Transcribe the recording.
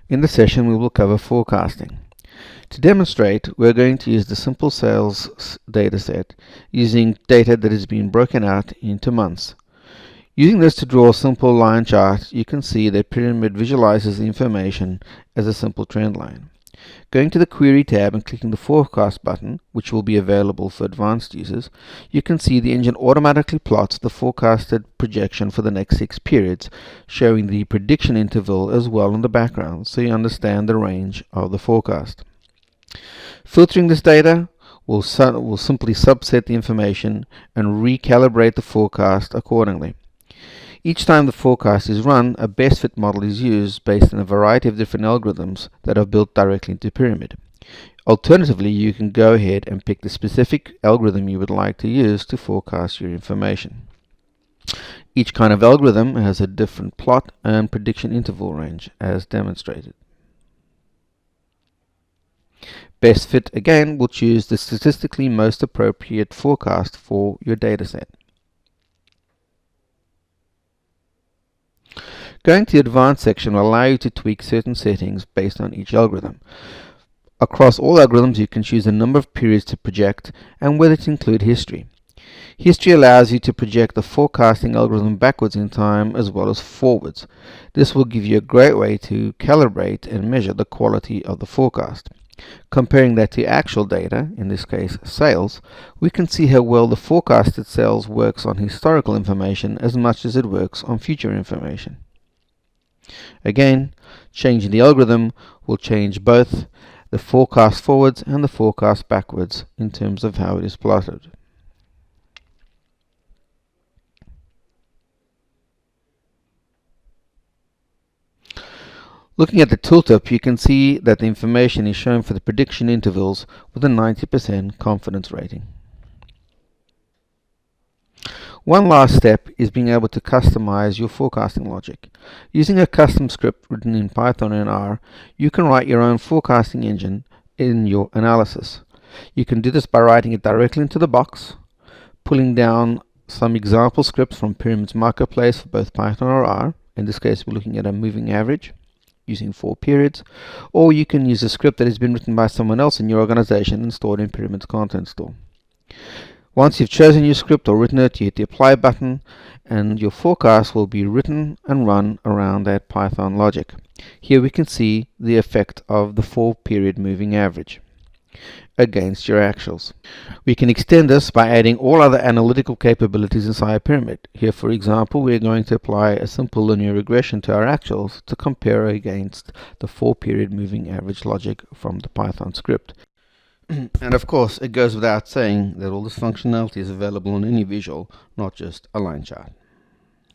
In this session, we will cover forecasting. To demonstrate, we're going to use the simple sales dataset using data that has been broken out into months. Using this to draw a simple line chart, you can see that Pyramid visualizes the information as a simple trend line. Going to the Query tab and clicking the Forecast button, which will be available for advanced users, you can see the engine automatically plots the forecasted projection for the next 6 periods, showing the prediction interval as well in the background, so you understand the range of the forecast. Filtering this data will simply subset the information and recalibrate the forecast accordingly. Each time the forecast is run, a best fit model is used based on a variety of different algorithms that are built directly into Pyramid. Alternatively, you can go ahead and pick the specific algorithm you would like to use to forecast your information. Each kind of algorithm has a different plot and prediction interval range, as demonstrated. Best fit again will choose the statistically most appropriate forecast for your dataset. Going to the Advanced section will allow you to tweak certain settings based on each algorithm. Across all algorithms, you can choose the number of periods to project and whether to include history. History allows you to project the forecasting algorithm backwards in time as well as forwards. This will give you a great way to calibrate and measure the quality of the forecast. Comparing that to actual data, in this case sales, we can see how well the forecasted sales works on historical information as much as it works on future information. Again, changing the algorithm will change both the forecast forwards and the forecast backwards in terms of how it is plotted. Looking at the tooltip, you can see that the information is shown for the prediction intervals with a 90% confidence rating. One last step is being able to customize your forecasting logic. Using a custom script written in Python and R, you can write your own forecasting engine in your analysis. You can do this by writing it directly into the box, pulling down some example scripts from Pyramid's marketplace for both Python or R. In this case, we're looking at a moving average using 4 periods, or you can use a script that has been written by someone else in your organization and stored in Pyramid's content store. Once you've chosen your script or written it, you hit the apply button and your forecast will be written and run around that Python logic. Here we can see the effect of the 4-period moving average against your actuals. We can extend this by adding all other analytical capabilities inside Pyramid. Here, for example, we're going to apply a simple linear regression to our actuals to compare against the 4-period moving average logic from the Python script. And of course, it goes without saying that all this functionality is available on any visual, not just a line chart.